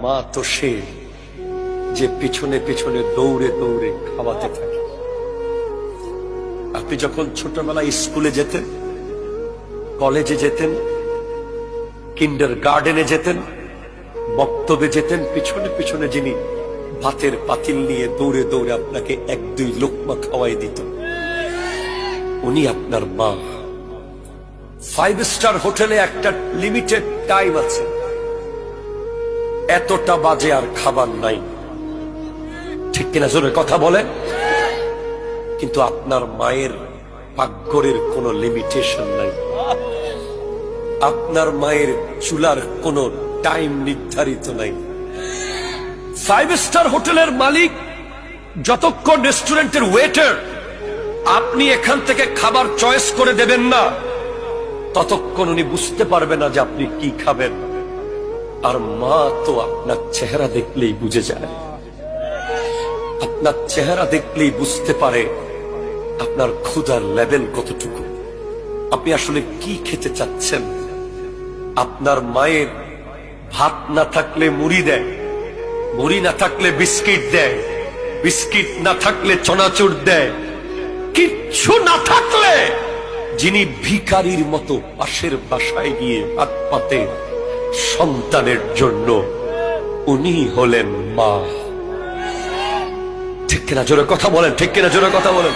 মা তো সে যে পিছনে পিছনে দৌড়ে দৌড়ে খাওয়াতে থাকে। আপনি যখন ছোটবেলায় স্কুলে যেতেন, কলেজে যেতেন, কিন্ডার গার্ডেনে যেতেন, বক্তব্যে যেতেন, পিছনে পিছনে যিনি ভাতের পাতিল নিয়ে দৌড়ে দৌড়ে আপনাকে এক দুই লোকমা খাওয়াই দিত, উনি আপনার মা। 5 স্টার হোটেলে একটা লিমিটেড টাইম আছে, এতটা বাজে আর খাবার নাই, ঠিক কিনা জোরে কথা বলেন। কিন্তু আপনার মায়ের পাকঘরের কোনো লিমিটেশন নাই, আপনার মায়ের চুলার কোনো টাইম নির্ধারিত নাই। 5 স্টার হোটেলের মালিক যতক্ষণ রেস্টুরেন্টের ওয়েটার আপনি এখান থেকে খাবার চয়েস করে দেবেন না, ততক্ষণ উনি বুঝতে পারবে না যে আপনি কি খাবেন। আর মা তো আপনার চেহারা দেখলেই বুঝে যায়, আপনার চেহারা দেখলেই বুঝতে পারে আপনার ক্ষুধার লেভেল কতটুকু, আপনি আসলে কি খেতে চাচ্ছেন। আপনার মায়ের ভাত না থাকলে মুড়ি দেয়, মুড়ি না থাকলে বিস্কিট দেয়, বিস্কিট না থাকলে চনাচুর দেয়, কিচ্ছু না থাকলে যিনি ভিখারির মতো পাশের বাসায় গিয়ে হাত পাতে সন্তানের জন্য, উনি হলেন মা। ঠিক কিনা জোরে কথা বলেন, ঠিক কিনা জোরে কথা বলেন।